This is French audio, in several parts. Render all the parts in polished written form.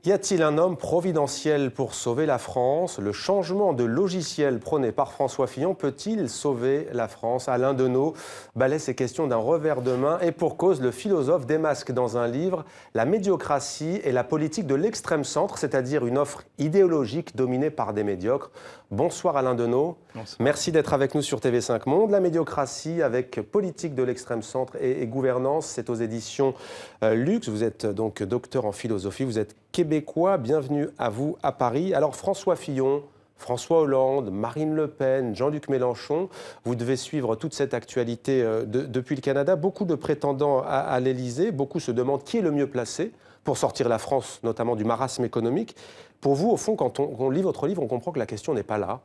Y a-t-il un homme providentiel pour sauver la France? Le changement de logiciel prôné par François Fillon peut-il sauver la France? Alain Deneau balaie ces questions d'un revers de main et pour cause, le philosophe démasque dans un livre la médiocratie et la politique de l'extrême centre, c'est-à-dire une offre idéologique dominée par des médiocres. Bonsoir Alain Deneau. Bonsoir. Merci d'être avec nous sur TV5 Monde. La médiocratie avec politique de l'extrême centre et gouvernance, c'est aux éditions Lux. Vous êtes donc docteur en philosophie, vous êtes québécois. Bienvenue à vous à Paris. Alors François Fillon, François Hollande, Marine Le Pen, Jean-Luc Mélenchon, vous devez suivre toute cette actualité depuis le Canada. Beaucoup de prétendants à l'Élysée, beaucoup se demandent qui est le mieux placé pour sortir la France, notamment du marasme économique. Pour vous, au fond, quand on lit votre livre, on comprend que la question n'est pas là.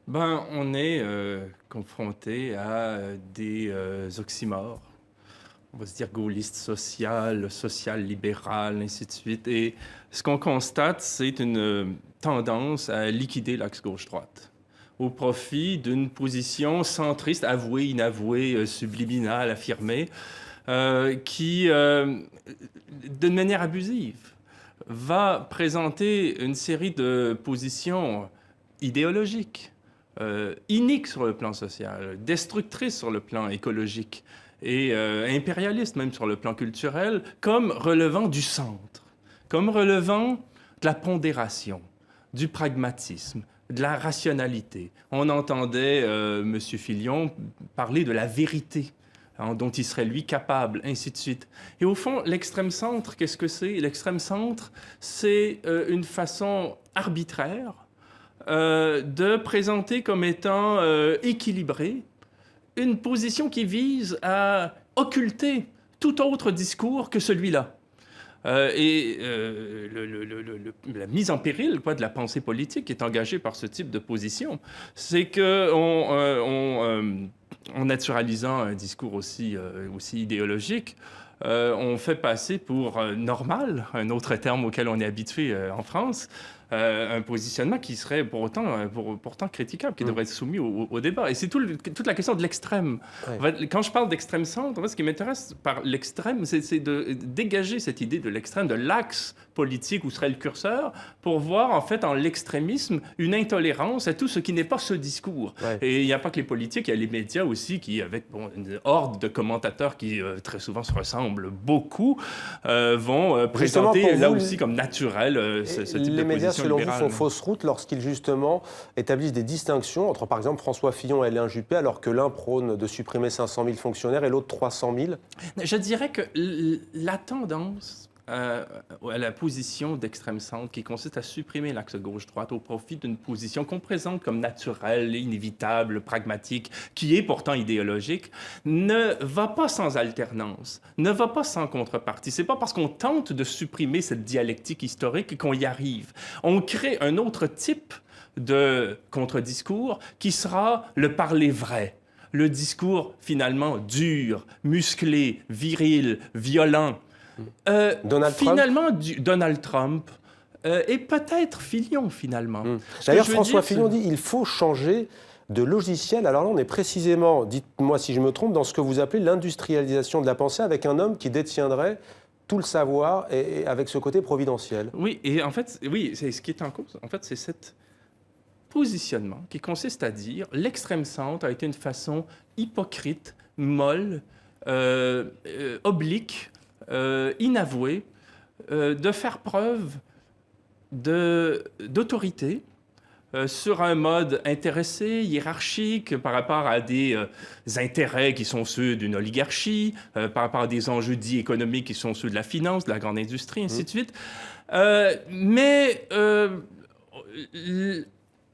On est confronté à des oxymores. On va se dire gaulliste social, social-libéral, ainsi de suite. Et ce qu'on constate, c'est une tendance à liquider l'axe gauche-droite au profit d'une position centriste, avouée, inavouée, subliminale, affirmée, qui, d'une manière abusive, va présenter une série de positions idéologiques, iniques sur le plan social, destructrices sur le plan écologique et impérialistes même sur le plan culturel, comme relevant du centre, comme relevant de la pondération, du pragmatisme, de la rationalité. On entendait M. Fillon parler de la vérité, dont il serait, lui, capable, ainsi de suite. Et au fond, l'extrême-centre, qu'est-ce que c'est? L'extrême-centre, c'est une façon arbitraire de présenter comme étant équilibrée une position qui vise à occulter tout autre discours que celui-là. La mise en péril de la pensée politique qui est engagée par ce type de position, c'est en naturalisant un discours aussi idéologique, on fait passer pour normal, un autre terme auquel on est habitué en France, un positionnement qui serait pourtant critiquable, qui devrait être soumis au débat. Et c'est toute la question de l'extrême. Ouais. Quand je parle d'extrême centre, ce qui m'intéresse par l'extrême, c'est de dégager cette idée de l'extrême, de l'axe politique où serait le curseur, pour voir en fait en l'extrémisme une intolérance à tout ce qui n'est pas ce discours. Ouais. Et il n'y a pas que les politiques, il y a les médias aussi qui, avec une horde de commentateurs qui très souvent se ressemblent beaucoup, vont présenter là aussi comme naturel ce type de position. Les médias, selon vous, font fausse route lorsqu'ils, justement, établissent des distinctions entre, par exemple, François Fillon et Alain Juppé, alors que l'un prône de supprimer 500 000 fonctionnaires et l'autre 300 000 ? Je dirais que la tendance à la position d'extrême-centre qui consiste à supprimer l'axe gauche-droite au profit d'une position qu'on présente comme naturelle, inévitable, pragmatique, qui est pourtant idéologique, ne va pas sans alternance, ne va pas sans contrepartie. C'est pas parce qu'on tente de supprimer cette dialectique historique qu'on y arrive. On crée un autre type de contre-discours qui sera le parler vrai. Le discours finalement dur, musclé, viril, violent. Donald Trump et peut-être Fillon, finalement. D'ailleurs, François Fillon dit qu'il faut changer de logiciel. Alors là, on est précisément, dites-moi si je me trompe, dans ce que vous appelez l'industrialisation de la pensée avec un homme qui détiendrait tout le savoir et avec ce côté providentiel. Oui, et en fait, c'est ce qui est en cause. En fait, c'est cet positionnement qui consiste à dire l'extrême-centre a été une façon hypocrite, molle, oblique, inavoué, de faire preuve d'autorité sur un mode intéressé, hiérarchique, par rapport à des intérêts qui sont ceux d'une oligarchie, par rapport à des enjeux dits économiques qui sont ceux de la finance, de la grande industrie, ainsi de suite.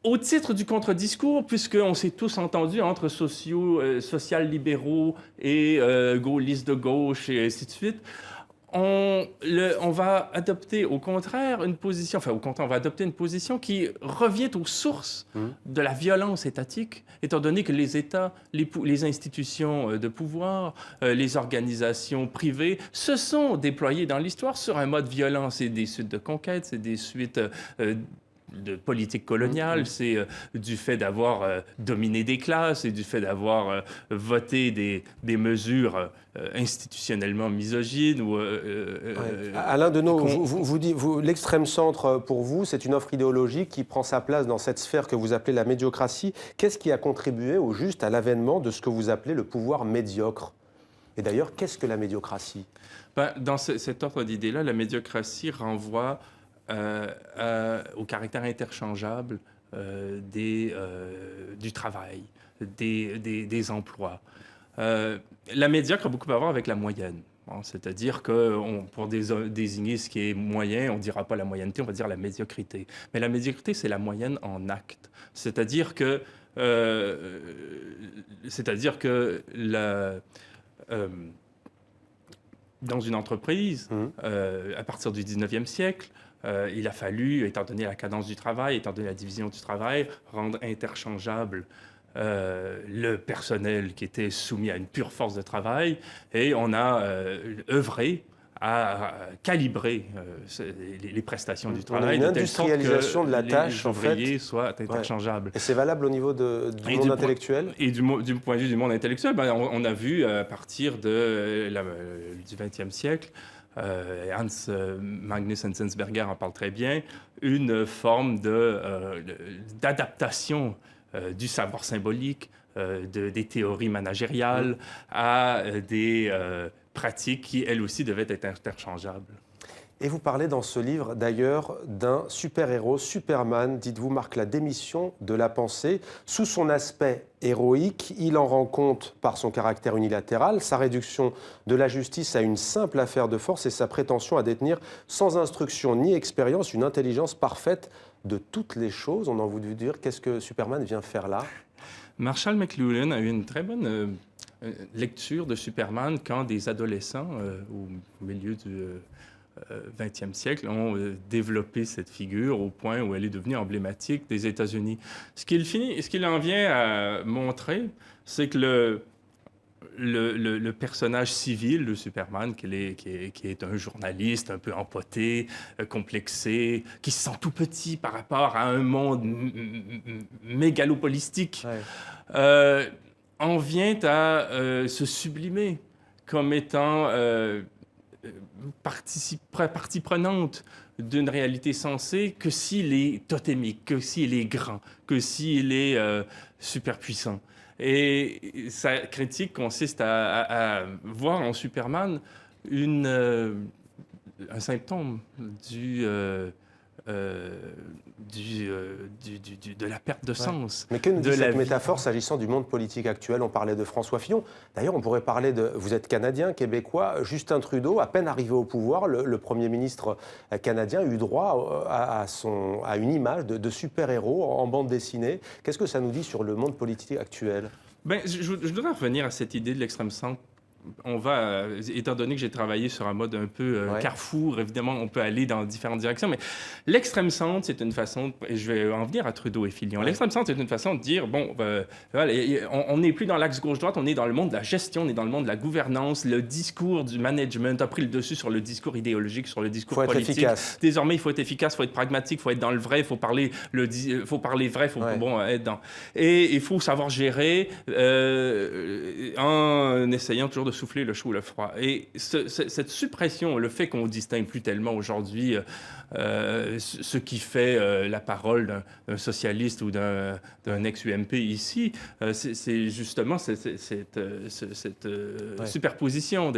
Au titre du contre-discours, puisqu'on s'est tous entendus entre social-libéraux et gaullistes de gauche et ainsi de suite, on va adopter au contraire une position, on va adopter une position qui revient aux sources de la violence étatique, étant donné que les États, les institutions de pouvoir, les organisations privées se sont déployées dans l'histoire sur un mode violent. C'est des suites de conquêtes, c'est des suites de politique coloniale, c'est du fait d'avoir dominé des classes et du fait d'avoir voté des mesures institutionnellement misogynes. Alain Deneau, l'extrême centre, pour vous, c'est une offre idéologique qui prend sa place dans cette sphère que vous appelez la médiocratie. Qu'est-ce qui a contribué au juste à l'avènement de ce que vous appelez le pouvoir médiocre? Et d'ailleurs, qu'est-ce que la médiocratie? Dans cet ordre d'idées-là, la médiocratie renvoie au caractère interchangeable du travail, des emplois. La médiocre a beaucoup à voir avec la moyenne. Bon, c'est-à-dire que pour désigner ce qui est moyen, on ne dira pas la moyenneté, on va dire la médiocrité. Mais la médiocrité, c'est la moyenne en acte. C'est-à-dire que dans une entreprise, à partir du 19e siècle, il a fallu, étant donné la cadence du travail, étant donné la division du travail, rendre interchangeable le personnel qui était soumis à une pure force de travail, et on a œuvré à calibrer les prestations du travail. On a une industrialisation de la tâche, en fait. Les ouvriers soient interchangeables. Ouais. Et c'est valable au niveau du monde intellectuel? Et du point de vue du monde intellectuel, on a vu à partir du XXe siècle, Hans Magnus Enzensberger en parle très bien, une forme d'adaptation du savoir symbolique, des théories managériales à des pratiques qui, elles aussi, devaient être interchangeables. Et vous parlez dans ce livre, d'ailleurs, d'un super-héros, Superman, dites-vous, marque la démission de la pensée. Sous son aspect héroïque, il en rend compte par son caractère unilatéral, sa réduction de la justice à une simple affaire de force et sa prétention à détenir, sans instruction ni expérience, une intelligence parfaite de toutes les choses. On a envie de dire, qu'est-ce que Superman vient faire là? Marshall McLuhan a eu une très bonne lecture de Superman quand des adolescents, au milieu du XXe siècle, ont développé cette figure au point où elle est devenue emblématique des États-Unis. Ce qu'il en vient à montrer, c'est que le personnage civil de Superman, qui est un journaliste un peu empoté, complexé, qui se sent tout petit par rapport à un monde mégalopolistique, en vient à se sublimer comme étant partie prenante d'une réalité sensée que s'il est totémique, que s'il est grand, que s'il est superpuissant. Et sa critique consiste à voir en Superman un symptôme de la perte de sens. Mais que nous dit cette métaphore s'agissant du monde politique actuel? On parlait de François Fillon. D'ailleurs, on pourrait parler vous êtes Canadien, Québécois. Justin Trudeau, à peine arrivé au pouvoir, le Premier ministre canadien a eu droit à une image de super-héros en bande dessinée. Qu'est-ce que ça nous dit sur le monde politique actuel? Je voudrais revenir à cette idée de l'extrême centre. Étant donné que j'ai travaillé sur un mode un peu carrefour, évidemment, on peut aller dans différentes directions, mais l'extrême centre, c'est une façon, et je vais en venir à Trudeau et Fillon, l'extrême centre, c'est une façon de dire, on n'est plus dans l'axe gauche-droite, on est dans le monde de la gestion, on est dans le monde de la gouvernance, le discours du management a pris le dessus sur le discours idéologique, sur le discours politique. Faut être efficace. Désormais, il faut être efficace, il faut être pragmatique, il faut être dans le vrai, il faut parler vrai, il faut être dans... Et il faut savoir gérer en essayant toujours de souffler le chaud ou le froid. Et cette suppression, le fait qu'on ne distingue plus tellement aujourd'hui ce qui fait la parole d'un socialiste ou d'un ex-UMP ici, c'est justement cette superposition.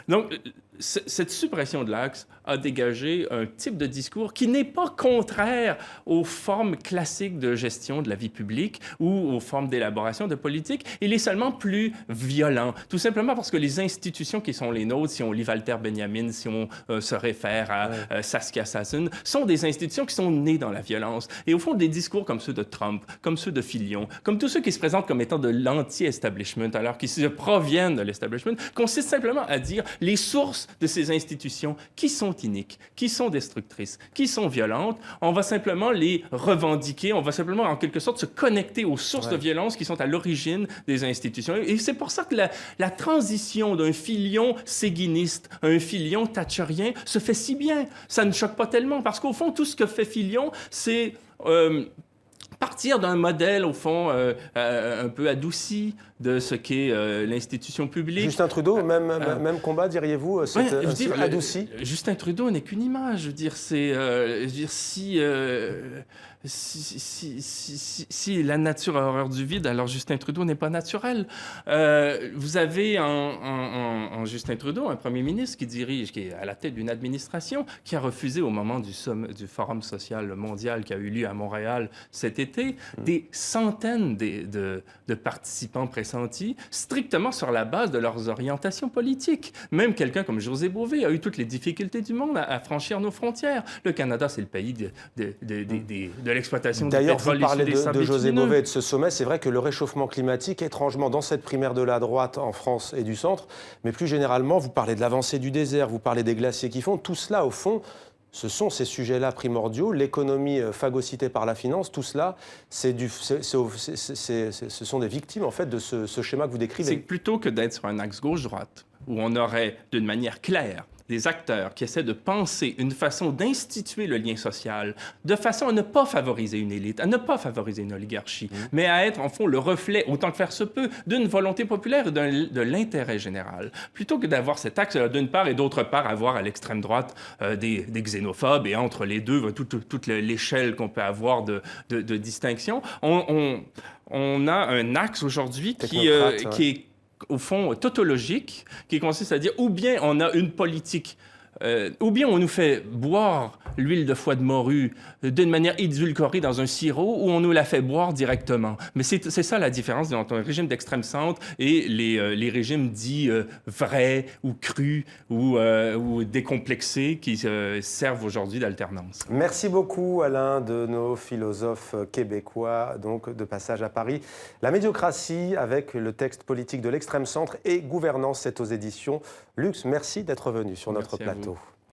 Donc, cette suppression de l'axe a dégagé un type de discours qui n'est pas contraire aux formes classiques de gestion de la vie publique ou aux formes d'élaboration de politique. Il est seulement plus violent, tout simplement parce que les institutions qui sont les nôtres, si on lit Walter Benjamin, si on se réfère à Saskia Sassen, sont des institutions qui sont nées dans la violence. Et au fond, des discours comme ceux de Trump, comme ceux de Fillon, comme tous ceux qui se présentent comme étant de l'anti-establishment, alors qu'ils proviennent de l'establishment, consistent simplement à dire les sources de ces institutions qui sont iniques, qui sont destructrices, qui sont violentes. On va simplement les revendiquer, on va simplement en quelque sorte se connecter aux sources de violence qui sont à l'origine des institutions. Et c'est pour ça que la transition transition d'un filion séguiniste à un filion thatcherien se fait si bien. Ça ne choque pas tellement, parce qu'au fond, tout ce que fait Fillon, c'est partir d'un modèle, au fond, un peu adouci de ce qu'est l'institution publique. Justin Trudeau, même combat, diriez-vous, adouci? Justin Trudeau n'est qu'une image. Je veux dire, si la nature a horreur du vide, alors Justin Trudeau n'est pas naturel. Vous avez en Justin Trudeau un premier ministre qui est à la tête d'une administration, qui a refusé au moment du Forum social mondial qui a eu lieu à Montréal cet été, des centaines de participants pressentis, strictement sur la base de leurs orientations politiques. Même quelqu'un comme José Bové a eu toutes les difficultés du monde à franchir nos frontières. Le Canada, c'est le pays de l'exploitation du pétrole. D'ailleurs, vous parlez de José Bové et de ce sommet. C'est vrai que le réchauffement climatique, étrangement, dans cette primaire de la droite en France et du centre, mais plus généralement, vous parlez de l'avancée du désert, vous parlez des glaciers qui fondent. Tout cela, au fond, ce sont ces sujets-là primordiaux, l'économie phagocytée par la finance, tout cela, ce sont des victimes en fait de ce schéma que vous décrivez. C'est que plutôt que d'être sur un axe gauche-droite, où on aurait d'une manière claire des acteurs qui essaient de penser une façon d'instituer le lien social, de façon à ne pas favoriser une élite, à ne pas favoriser une oligarchie, mais à être, en fond, le reflet, autant que faire se peut, d'une volonté populaire et de l'intérêt général. Plutôt que d'avoir cet axe d'une part et d'autre part avoir à l'extrême droite des xénophobes et entre les deux, toute l'échelle qu'on peut avoir de distinction, on a un axe aujourd'hui qui est au fond, tautologique, qui consiste à dire ou bien on a une politique, ou bien on nous fait boire l'huile de foie de morue d'une manière édulcorée dans un sirop, ou on nous la fait boire directement. Mais c'est ça la différence entre un régime d'extrême centre et les régimes dits vrais ou crus ou décomplexés qui servent aujourd'hui d'alternance. Merci beaucoup à l'un de nos philosophes québécois, donc de passage à Paris. La médiocratie avec le texte politique de l'extrême centre et gouvernance, c'est aux éditions Lux. Merci d'être venu sur notre plateau.